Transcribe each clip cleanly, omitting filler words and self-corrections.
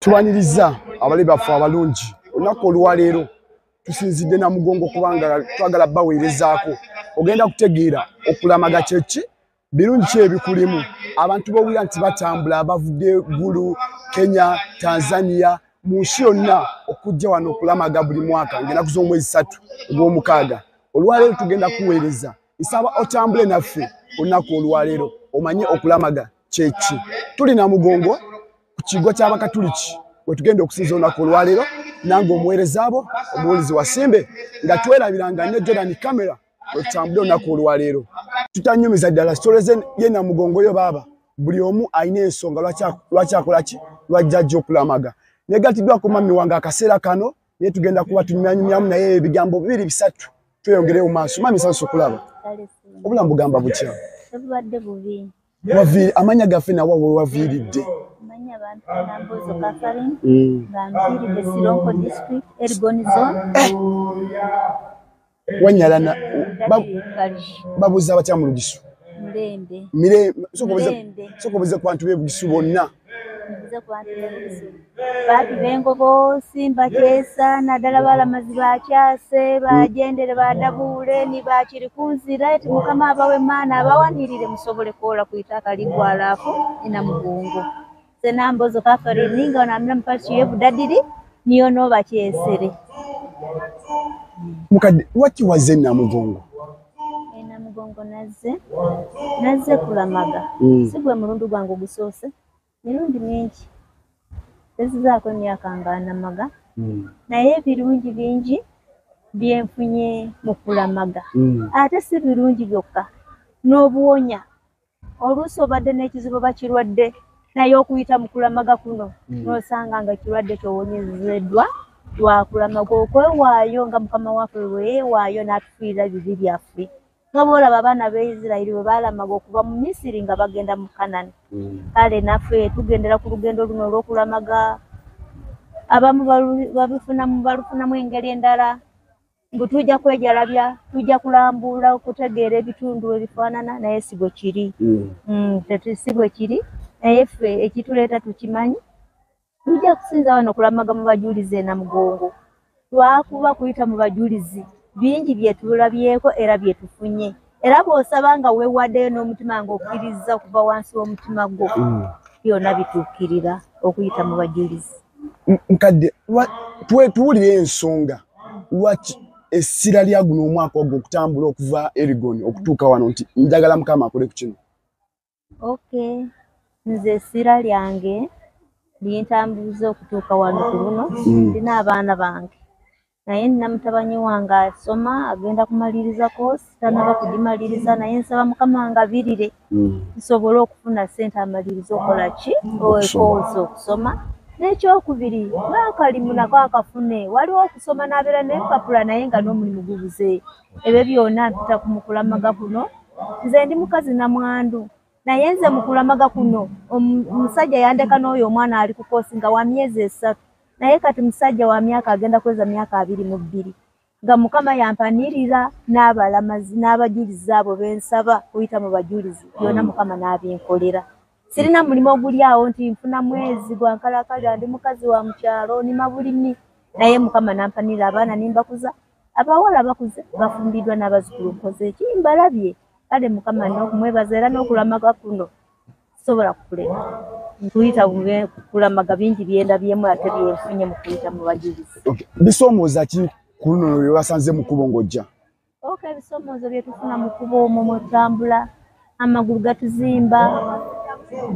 Tuwaniriza abali baffe abalungi olunaku olwaleero tusinzidde Namugongo kubanga twagala baweerezaako ogenda kutegeera okulamaga kyeki birungi ki ebikulimu abantu bowulira nti batambula bavudde Gulu, Kenya, Tanzania mu nsi yonna okujja wano okulamaga buli mwaka ngenda kuza omwezi 3 ogw'omukaaga. Olwaleero tugenda kuweereza nsaba otambule naffe olunaku olwaleero omanye okulamaga kyeki. Tuli Namugongo ku kigo ky'Abakatuliki we tugenda okusinza olunaku olwaleero nange omuweereza abo omuwulizi Wasimbe nga twerabiranga ne Jordan Camera we tutambule olunaku olwaleero. Tutanyumiza ddala sitole ye Namugongo yo baaba buli omu alina ensonga lwaki akola ki lwajja okulamaga. Negatiddwa ku mami wange akaseera kano naye tugenda kuba tunyumyanyumyamu naye ebigambo 2-3 tweyongere mu maaso. Mami sanso kulaba obulamu bugamba butya? Tubadde bubi. Waviri amanya gaffe nawe waviridde. Amanya abantu Nambozo Catherine nviridde Sironko district Elgon zone. Wanyalana babuza batya mu Lugisu? Mirembe. Sokobuze ku bantu b'Ebugisu bonna. Baati bengobo Simba Kyesa naddala balamazi bakyase bagendere badabuule ni bakiri kunzira eti Mukama abawe maana abawanirire musobole kola ku itaka ligwalaafu Namugongo. Se Nambozo Catherine nga namna mpasi yebudadiri niyo no bakyesere. Mukadde waki waze Namugongo? Namugongo nazze kulamaga. Sigwe mulundu gwange gusoose. Mirundi mingi tezizaako myaka nga namaga naye ebirungi bingi byenfunye mu kulamaga ate si birungi byokka n'obuwonya oluusi obadde n'ekizibu bakirwadde naye okuyita mu kulamaga kuno n'osanga nga kirwadde kyowonyezeddwa lwakulamaga okwewaayo nga Mukama waffe weyeewaayo n'atufiirira bibi byaffe nga boolaba abaana b'Isirayiri bwe baalamaga okuva mu Misiri nga bagenda mu Kanani. Kale naffe tugendera ku lugendo luno olw'okulamaga abamu balufunamu engeri endala mbu tujja kwejalabya tujja kulambula okutegeera ebitundu ebifaanana naye si bwe kiri. Si bwe kiri naye ffe ekituleeta tukimanyi tujja kusinza wano kulamaga mu bajulizi Namugongo lwakuba kuyita mu bajulizi bingi byetulabyeko era byetufunye era bw'osaba nga weewaddeyo n'omutima nga okkiriza okuva wansi w'omutima gwo byonna bituukirira okuyita mu bajulizi. Nkadde tuwulire ensonga lwaki essira lya guno omwaka ogwo okutambula okuva Elgon okutuuka wano nti njagala Mukama akole ku kino? Okay, nze essira lyange lintambuza okutuuka wano ku luno ndina abaana bange naye nina mutabani wange asoma agenda kumaliriza koosi tanaba kugimaliriza naye nsaba Mukama ngabirire nsobole okufuna ssente amaliriza okola ki koosi okusoma. N'ekyokubiri n'akalimu nako akafune waliwo okusoma n'abeera n'empapula naye nga n'omulimu gubuze. Ebyo byonna mpita ku mukulamaga kuno. Nze ndi mukazi na mwandu naye nze mukulamaga kuno omusajja yandeka n'oyo omwana ali ku koosi nga wa myezi 3 naye kati musajja wa myaka agenda kweza myaka 22 nga Mukama yampanirira n'abalamazi n'abajulizi abo bensaba kuyita mu bajulizi byonna Mukama n'abinkolera. Sirina mulimu oguli awo nti nfuna mwezi gwa nkalakala ndi mukazi wa mukyalo nima bulimi naye Mukama nampanirira abaana nimbakuza abawala bakuze bafumbiddwa n'abazzukulu nkoze ki mbalabye. Kale Mukama n'okumwebaza era n'okulamaga kuno sobola kukuleka nkuyita kulamaga bingi byendabyemu ate byenfunye mu kuyita mu bajulizi. Bisoomooza ki ku luno lwe wasanze mu kkubo ng'ojja? Ebisoomoozo bye tufuna mu kkubo omwo mwetutambula amagulu gatuzimba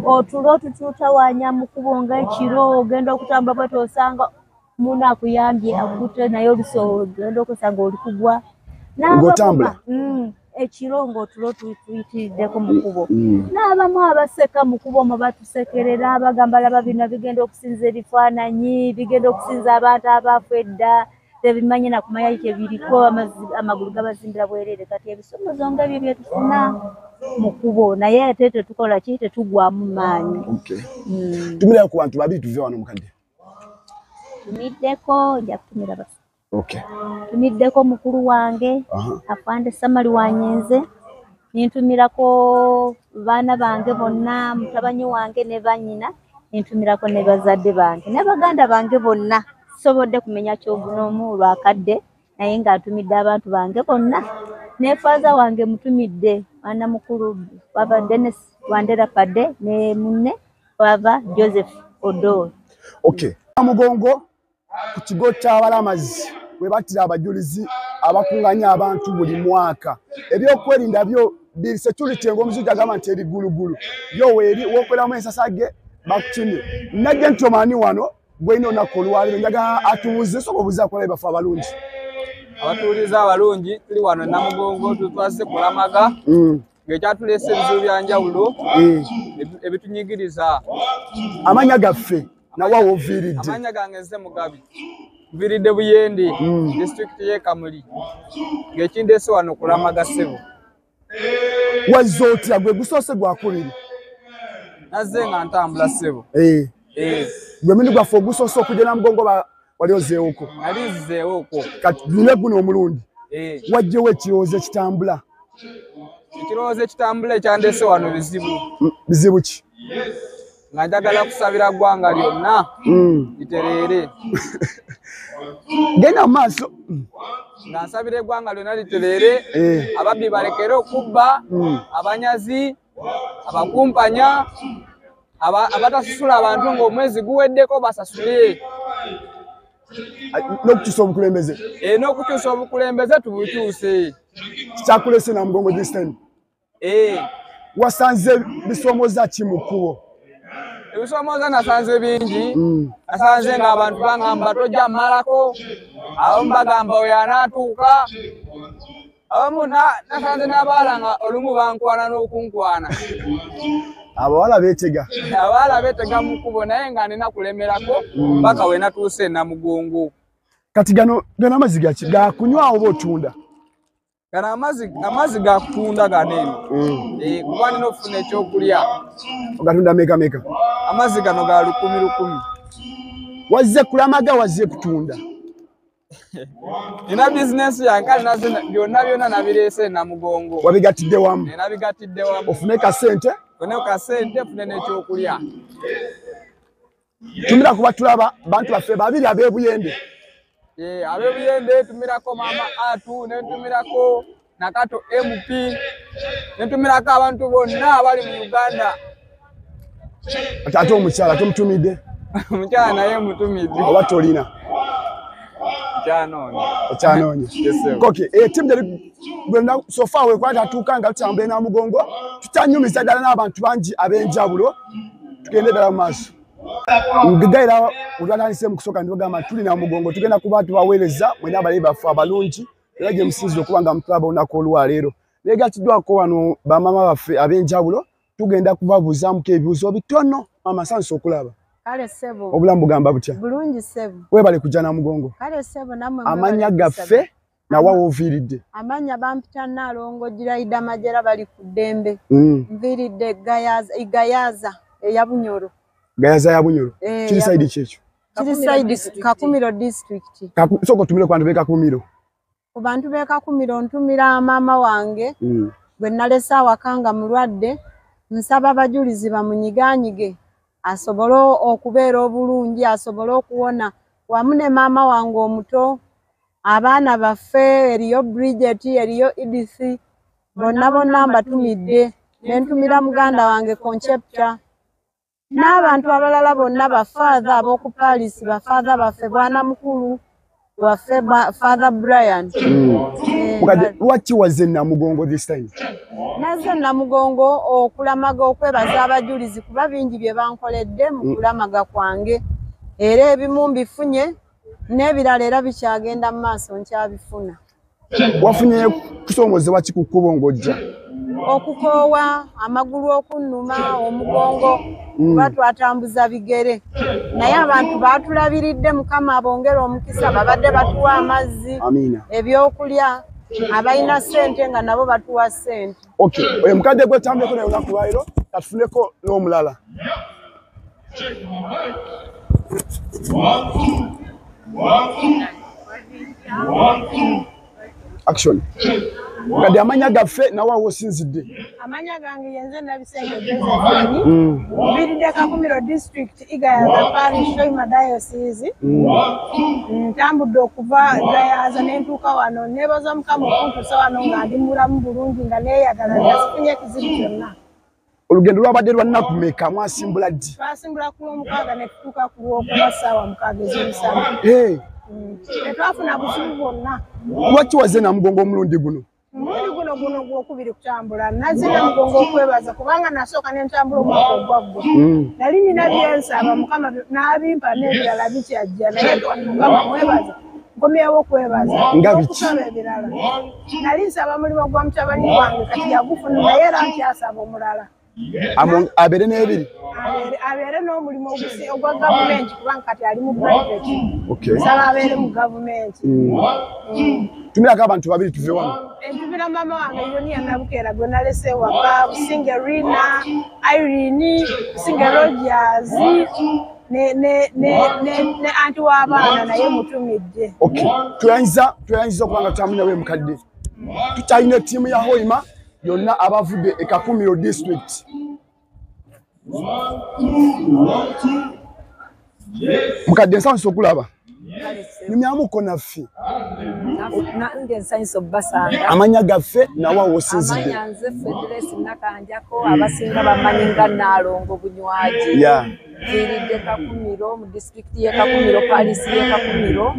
otulo tututawanya mu kkubo ng'ekiro ogenda okutambula bwete osanga munno akuyambye akutte naye oluso ogenda okusanga oli kugwa ng'otambula ekiro ng'otulo tuyitiriddeko mu kkubo n'abamu abaseka mu kkubo omwo batusekerera bagamba laba bino bigenda okusinza ebifaananyi bigenda okusinza abantu abaafu edda tebimanye na kumanya kyebiriko amagulu gabazimbira bwereere. Kati ebisoomoozo ng'ebyo bye tufuna mu kkubo naye ate tetukola ki tetugwamu maanyi. Tumirayo ku bantu babiri tuve wano mukadde. Tumiddeko nja kutumira basa. Tumiddeko mukulu wange Afande Samali Wanyenze nintumirako baana bange bonna mutabani wange ne banyina ntumirako ne bazadde bange ne baganda bange bonna sobodde kumenya kyogunoomu lwakadde naye ng'atumidde abantu bange bonna ne faaza wange mutumidde mwana mukulu wava Dennis Wandera Padde ne munne wava Joseph Odor. Okay. Namugongo ku kigo ky'abalamazi we battira abajulizi abakunganya abantu buli mwaka. Ebyokwerinda byo bi security ng'omusujja agamba nti eri gulugulu. Yo weeri wokweramu ensasage bakutimye. Ne gentleman wano gwino olunaku olwaleero njaga atubuuze soko obuuza akola bafa abalungi. Abatuuliza abalungi tuli wano Namugongo tutwase kulamaga ng'ekyatuleese ebizibu bya njawulo ebitunyigiriza. Amanya gaffe nawa woviiridde? Amanya gange nze Mugabi nviiridde Buyende district y'e Kamuli ng'ekindeese wano kulamaga ssebo. Wazze otya gwe gusoose gwakubiri? Nazze nga ntambula ssebo. Gwe mindi gwaffe ogusoose okujja Namugongo wali ozeewoko? Nali nzeewoko. Kati dune guno omulundi wajjewo ekirowoozo ekitambula? Ekirowoozo ekitambula ekyandeese wano bizibu. Bizibu ki? Nga njagala kusabira ggwanga lyonna litereere. Genda mu maaso. Nga nsabira eggwanga lyonna litereere, ababbi balekere okubba, abanyazi, abakumpanya, abatasasula abantu ng'omwezi guweddeko basasule. N'okukyusa obukulembeze? N'okukyusa obukulembeze tubukyuse. Kyakuleese Namugongo this time? Wasanze bisoomooza ki mu kkubo? Ebisoomooza nasanze bingi. Nasanze ng'abantu bangamba tojja mmalako, abamu bagamba oyo anaatuuka, abamu nasanze n'abaala nga olumu bankwana n'okunkwana. Abawala beetega? Abawala beetega mu kkubo naye nga nina kulemerako paka we natuuse Namugongo. Kati gano amazzi gaki gakunywa oba otunda? Gano amazzi ga kutunda gano eno. Kuba nina okufuna ekyokulya. Ogatunda meka? Amazzi gano ga 10,000. Wazze kulamaga wazze kutunda? Nina bizinesi yange kale naze byonna nabireese Namugongo. Wabigatidde wamu? Nabigatidde wamu. Ofune ka ssente? Ofune ka ssente, ofune n'ekyokulya. Tumira kuba tulaba bantu baffe babiri ab'Ebuyende. Ab'Ebuyende tumirako Mama Atu, netumirako Nakato MP, netumirako abantu bonna abali mu Uganda. Ate omukyala tomutumidde? Omukyala naye mutumidde. Oba tolina? Okyanoonya. Okay, timu jali bwenda sofa wekwata atuuka nga tutambula Namugongo tutanyumiza ddala n'abantu bangi ab'enjawulo tugende ddala mu maaso. Ngigayira olwatandise mu kusooka ndibagamba tuli Namugongo tugenda kuba tubaweereza mwena abalabi baffe abalungi era gye musinzire okuba nga mutulaba olunaku olwaleero. Naye gatiddwako wano bamaama baffe ab'enjawulo tugenda kubabuzaamuko ebibuuzo bitono. Mama sanso okulaba. Kale ssebo. Obulamu bugamba butya? Bulungi ssebo. Webale kujja Namugongo. Kale ssebo namwe amanya gaffe nawa woviiridde? Amanya bampita Nalongo Giraida Majera bali ku ddembe. Nviiridde Gayaza eya Bunyoro. Gayaza ya Bunyoro. Kiri side kyekyo? Kiri side Kakumiro district. Soko tumire ku bantu b'e Kakumiro. Ku bantu b'e Kakumiro ntumira maama wange bwe nalese awakanga mulwadde nsaba abajulizi bamunyiganyige asobole okubeera obulungi asobole okuwona wamu ne maama wange omuto abaana baffe eriyo Bridget eriyo Edith bonna mbatumidde nentumira muganda wange Concepta n'abantu abalala bonna bafather ab'oku Paris bafather baffe bwana mukulu waffe Father Brian. Mukadde lwaki wazze Namugongo this time? Nazze Namugongo okulamaga okwebaza abajulizi kuba bingi bye bankoledde mu kulamaga kwange era ebimu mbifunye n'ebirala era bikyagenda mu maaso nkyabifuna. Wafunye kusoomozebwa ki ku kkubo ng'ojja? Okukoowa, amagulu okunnuma, omugongo kuba twatambuza bigere naye abantu baatulabiridde Mukama abongera omukisa babadde batuwa amazzi ebyokulya abalina ssente nga nabo batuwa ssente. Okay, oyo mukadde gwe tambuleko naye olunaku lwaleero katufuneko n'omulala. Action. Kadi amanya gaffe nawe wosinzidde. Amanya gange yenze Nabisenge Josephine. Viridde Kakumiro district Igayaza parish Shoima diocese. Ntambudde okuva Igayaza nentuuka wano nebaza Mukama okuntuusa wano nga ndi mulamu bulungi nga neeyagala nga sifunye kizibu kyonna. Olugendo lwabadde lwa nnaku mmeka mwasimbula ddi? Twasimbula ku Lwomukaaga ne tutuuka ku Lwokuba ssaawa 6 ez'emisana. Tetwafuna buzibu bwonna. Lwaki waze Namugongo omulundi guno? Omulundi guno gwokubiri kutambula. Nazze Namugongo okwebaza kubanga nasooka ne ntambula omwaka ogwaggwa. Nali nina byensaba Mukama n'abimpa n'ebirala bikyajja naye Mukama mwebaza. Nkomyewo okwebaza. Nga biki? Ebirala. Nali nsaba mulimu gwa mutabani wange kati yagufuna naye era nkyasaba omulala. Abere n'ebiri? Abere n'omulimu ogwa gavumenti kubanga kati ali mu private. Nsaba abeere mu gavumenti. Tumirako abantu babiri tuve wano. Entubira mama wange Yonia Nabukeera gwe nalese ewaka, Businge Rina, Irene, Businge Rogers, ne anti w'abaana naye mutumidde. Tuyinza okubanga tutambulira we mukadde. Tukyalina ttiimu ya Hoima yonna abavudde e Kakumiro district. Mukadde nsanso okulaba. Nimyamuko naffe. Nange nsanyusa obbasanga. Amanya gaffe nawa wosinzidde. Amanya nze Federesi Nakanjako abasinga bamanyi nga Naalongo Bunywaji. Viridde Kakumiro mu district ye Kakumiro Paris ye Kakumiro.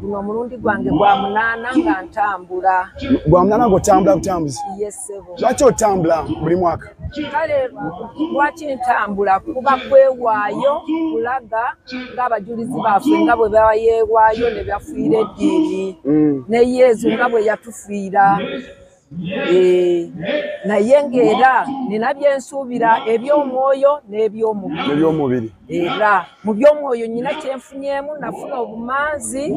Guno mulundi gwange gwa 8 nga ntambula. Gwa 8 ng'otambula butambuzi? Yes sebo. Lwaki otambula buli mwaka? Kale lwaki ntambula kuba kwewaayo kulaga ng'abajulizi baffe nga bwe bayeewaayo ne bafiira eddiini ne Yesu nga bwe yatufiira. Naye ng'era nina byensuubira eby'omwoyo n'eby'omubiri. Era mu by'omwoyo nyina kyenfunyemu nafuna obumanzi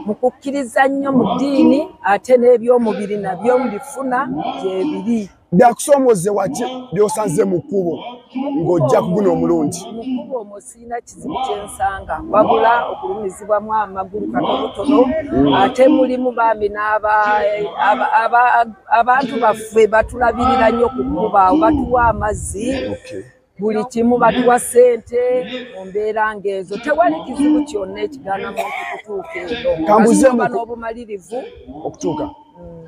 mu kukkiriza nnyo mu ddiini ate n'eby'omubiri nabyo mbifuna gyebiri. Byakusomooze waki by'osanze mu kkubo ng'ojja ku guno omulundi? Mu kkubo omwo sirina kizibu kyensanga wabula okulumizibwamu amagulu katonotono ate mulimu bambi abantu baffe batulabirira nnyo ku kkubo awo batuwa amazzi buli kimu batuwa ssente mu mbeera ng'ezo tewali kizibu kyonna ekigaana muntu kutuuka eno kambuzeemu n'obumalirivu okutuuka.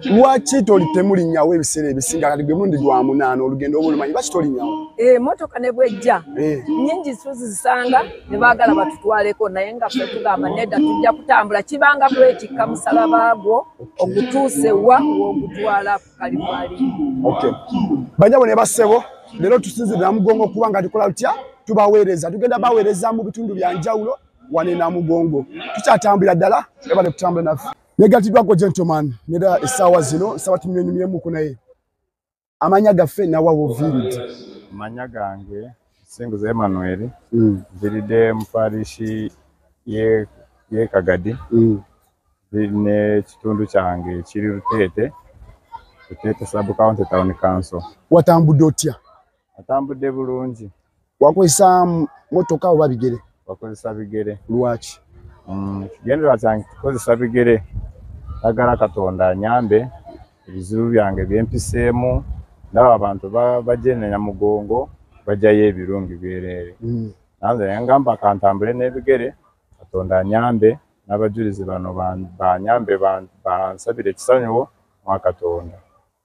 Lwaki toli temulinnyawo ebiseera ebisinga kati gwe mulundi gwa 8 olugendo obulumanyi lwaki tolinnyawo? Motoka ne bwejja nnyingi tuzisanga ne baagala batutwaleko naye nga ffe tugamba nedda tujja kutambula kibanga kwetikka musalaba gwo ogutuuse wa w'ogutwala ku Kalivaali. Banyabo ne bassebo leero tusinzidde Namugongo kuba nga tukola tutya tubaweereza tugenda baweereza mu bitundu bya njawulo wane Namugongo tukyatambulira ddala ebale kutambula naffe. Negatiddwako gentleman nera essaawa zino ssaba tunywenyumyemu naye amanya gaffe nawa woviiridde? Amanya gange Singuza Emmanuel viridde mu parishi ye Kagadi ne kitundu kyange kiri Rutete sub county town council. Watambudde otya? Atambudde bulungi. Wakozesa motoka oba bigere? Wakozesa bigere. Lwaki? Kigendera kyange kukozesa bigere agala Katonda anyambe ebizibu byange byempiseemu ndaba abantu bajene Namugongo bajayo ebirungi byereere. Nanze ngamba akantambule n'ebigere Katonda anyambe n'abajulizi bano banyambe bansabire ekisanyuwo mwa Katonda.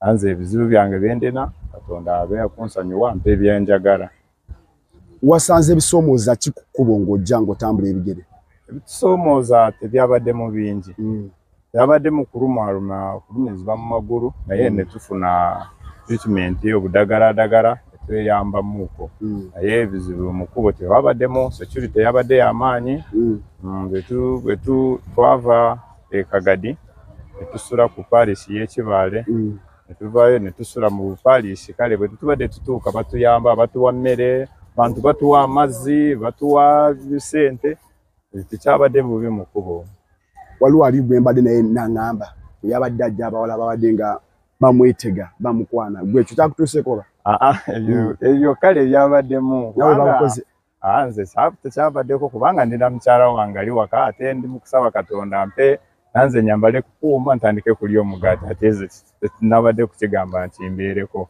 Nanze ebizibu byange byendina Katonda abe akunsanyuwa mpe byenjagala. Wasanze bisomooza ki ku kkubo ng'ojja ng'otambula ebigere? Ebisomooza tebyabadde mu bingi. Byabadde mu kulumizibwa mu magulu naye ne tufuna treatment obudagaladagala etweyambamuuko. Naye ebizibu mu kkubo tewabaddemu, security yabadde y'amaanyi. Bwe twava e Kagadi ne tusula ku parish y'Ekibaale ne tuvaayo ne tusula mu parish kale bwe tubadde tutuuka batuyamba batuwa mmere bantu batuwa amazzi batuwa ssente tekyabadde bubi mu kkubo. Waliwo ali gwe mbadde naye naŋŋamba yabadde ajja abawala babadde nga bamwetega bamukwana gwe ekyo kyakutuuseeko? Ebyo kale byabaddemu nawe bakoze nze tekyabaddeko kubanga ndina mukyala wange ali waka ate ndi mu kusaba Katonda mpe nanze nyambale kuuma ntandike kulya omugati ateze nabadde kukigamba nti mbeereko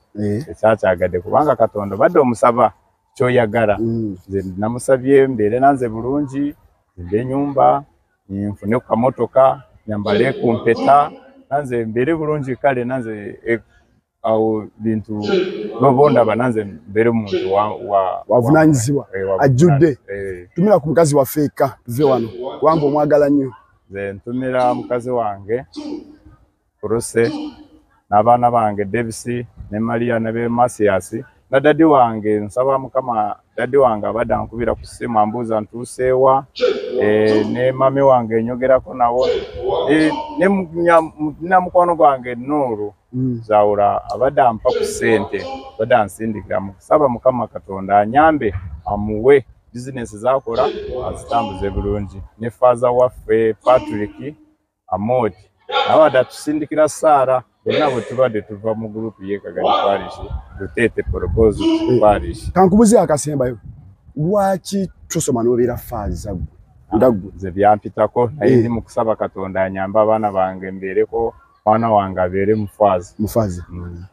ekyakyagadde kubanga Katonda badde omusaba kyoyagala nze namusabye mbeere nanze bulungi nzimbe ennyumba nfune ku kamotoka nyambale ku mpeta nanze mbeere bulungi kale nanze awo bintu bondaba nanze mbeere muntu wavunanyizibwa ajjudde tumira ku mukazi waffe eka tuve wano kubanga omwagala nnyo nze ntumira mukazi wange Kuruse n'abaana bange Davis ne Maria ne Masias na dadi wange nsaba Mukama dadi wange abadde ankubira ku ssimu ambuuza ntuuseewa ne mami wange nyogerako nawo ne mukwano gwange Nuuru Zawura abadde ampa ku ssente abadde ansindikira mu kusaba Mukama Katonda anyambe amuwe business zakola azitambuze bulungi ne faza waffe Patrick Amoti abadde tusindikira Sara nabo tubadde tuva mu group ye Kagadi Parish dutete propose Parish kankubuze akasembayo lwaki tusoma nobeera faza ndaggu ze byampitako naye ndi mu kusaba Katonda anyamba abaana bange mbeereko mwana wange abeere mufazi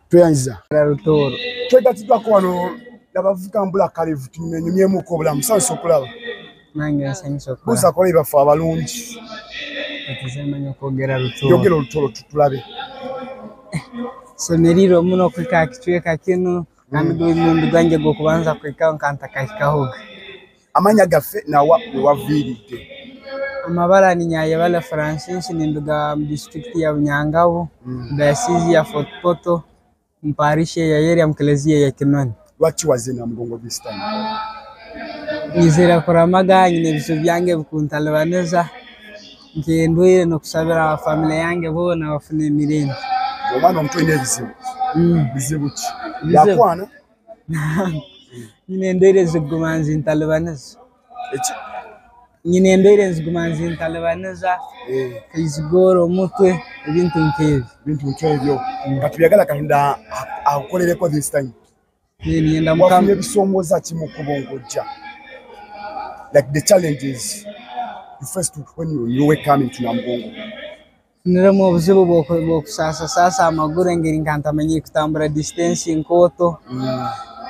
tweyanziza Rutoro twegatidwako wano nabavuga mbula kalevu tunyumyemuko obulamu sanso okulaba nange nsanyusa okuba busa kola bafa abalungi ekizemanya okwogera Rutoro yogera olutolo tutulabe someriro muno kwika kichweka kinu kandi mundu gwange gokubanza kwika nkanta kahikahoga amanya gaffe nawa waviridde amabala ni Nyayebala Francis ninduga mu district ya Bunyangabo diocese ya Fort Portal mparishe ya area mkelezia ya Kinoni lwaki wazina Mugongo this time nizera kuramaga nyine biso byange bukuntalabaneza ngendwe no kusabira family yange bona bafune mirembe omwana omuto ine bizibu bizibu ki yakwana nyine ndere zigumanzi ntalabaneza eki nyine ndere zigumanzi ntalabaneza kizigoro mutwe ibintu nkebyo katuyagala Katonda akolereko this time nienda wafunye bisomoza ki mu kubongojja like the challenges you first when you were coming to Namugongo niremo obuzibu bwokusasa amaguru ngeri nkantamenye kutambura distance nkoto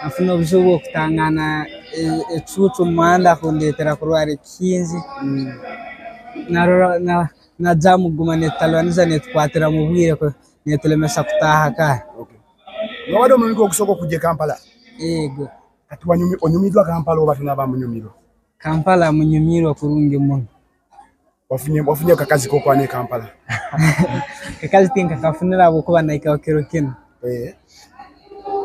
afuna obuzibu bwokutangana ecucu muhanda kundetera kurwara kinzi na jamu guma netalwaniza netukwatira mu bwire netulemesa kutaha kare nobadde omulimu okusooka okujja Kampala ego kati onyumidwa Kampala oba tunaba munyumiro Kampala munyumiro kurungi muno wafunye kakazi kokwane e Kampala kakazi tinka kafunira bokuba naika kero kino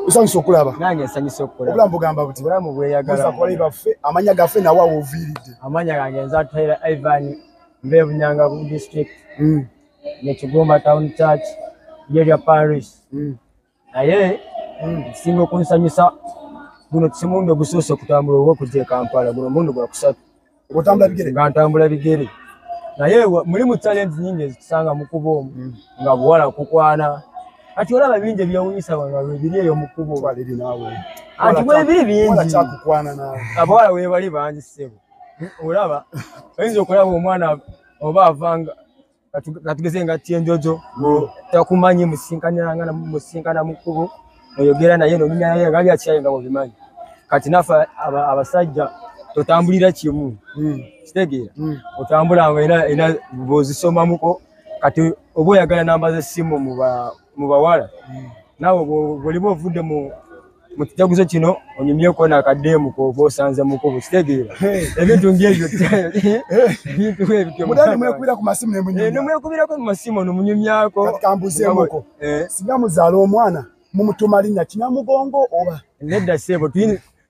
usanyusa okulaba nange nsanyusa okulaba obulamu bugamba buti obulamu bweyagala musakola baffe amanya gaffe nawa oviridde amanya gange nza Taylor Ivan mbe Bunyangabo district ne Kigoma town church area parish naye singo kunsanyusa guno tsimundo gusoso kutambula owo kujje Kampala guno mundu gwa kusatu otambula bigere ngantambula bigere naye muri mu challenge nyingi zisanga mukubo nga bwala kukwana ati olaba binje byawunyisa banga bibiri eyo mukubo baliri nawe ati mwe bibiri bingi wala chakukwana nawe abawala we bali banji sebo olaba ayinza okulaba omwana oba avanga katugeze nga tienjojo takumanyi musinkana mukubo oyogera naye no nya naye gali akyaye nga bobimanyi kati nafa abasajja totambulira kimu kitegeera otambula nga ina bozisoma muko kati obo yagala namba ze simu mu bawala nawo bolibo vudde mu kitaguzo kino onyumyeko na kademu ko bosanze muko kitegeera ebintu ng'ebyo ebintu ebyo mudani mwekubira ku masimu ne munyumya mwekubira ku masimu no munyumyako kati kambuze muko singa muzala omwana mumutuma linnya Kinamugongo oba nedda sebo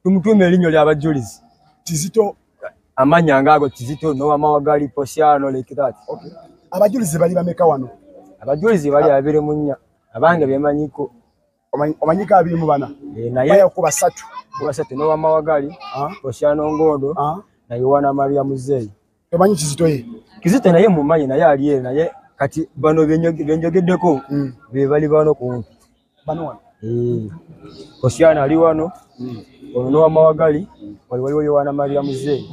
tumutume linyo lya bajulizi Kizito amanya ngago Kizito no amawagali Posiano like that okay abajulizi bali bameka wano abajulizi bali abere munya abange bemanyiko omanyika abiri mu bana naye ku basatu no amawagali Posiano Ngondo na Yohana Maria Muzeyi emanyi Kizito ye Kizito naye mumanyi naye aliye naye kati bano benjogeddeko be bali bano ku bano Kosiana ali wano ono wamawagali waliwo Yohana Maria Muzeeyi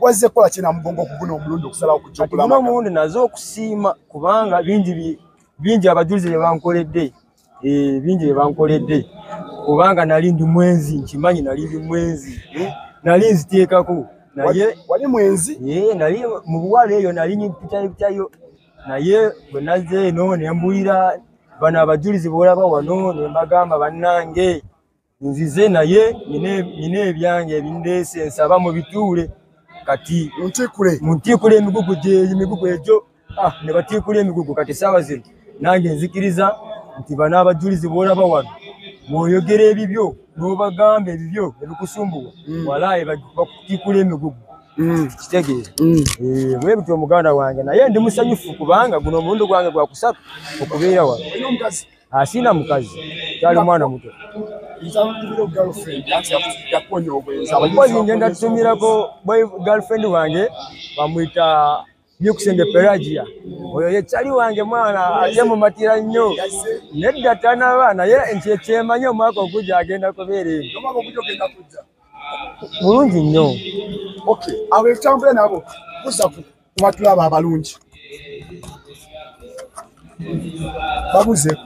wazze kola kina mugongo kuguno omulundi okusala okujjukula muno mundi nazo okusiima kubanga bingi abajulize bye bankoledde bingi bye bankoledde kubanga nali ndi mwenzi nkimanyi nali ndi mwenzi nali nziteekako naye wali mwenzi nali mu buwala eyo nali nyipitayo naye bwe nazze eno ne mbulira bano abajulizi boolaba wano ne mbagamba bannange nzize naye nina ebyange ebindeese nsaba mu bituule kati muntiikule emigugu egyo ne batiikula emigugu kati essaawa zino nange nzikiriza nti bano abajulizi boolaba wano bw'oyogera ebibyo n'obagamba ebibyo ebikusumbuwa walaayi bakutiikula emigugu kitegeeza bwe bityo omuganda wange naye ndi musanyufu kubanga guno omulundi gwange gwa kusatu okubeera wano asiina mukazi kyali mwana muto omukozi ngenda tutumirako girlfriend wange bamwita Byukusenge Pelagia oyo ye kyali wange mwana ate mumatira nnyo nedda tanaba naye nkyekyemanye omwaka ogujja agenda kubeera eyo bulungi nnyo abo ekitambula nabo kusa kubatulaba abalungi babuze.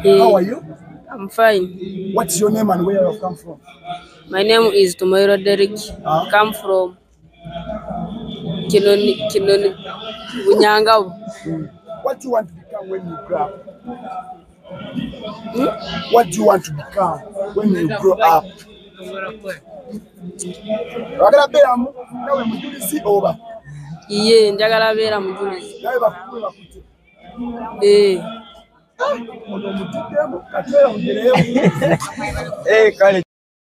How are you? I'm fine. What's your name and where you come from? My name is Tumairo Derek. Come from Kinoni Bunyangao. What do you want to become when you grow up? What do you want to become when you grow up? Wagala bera nawe mujulizi oba? Iye njagala bera mujulizi. Nawe bakuru bakute. Ono mutidemu katera ongereyo. Kale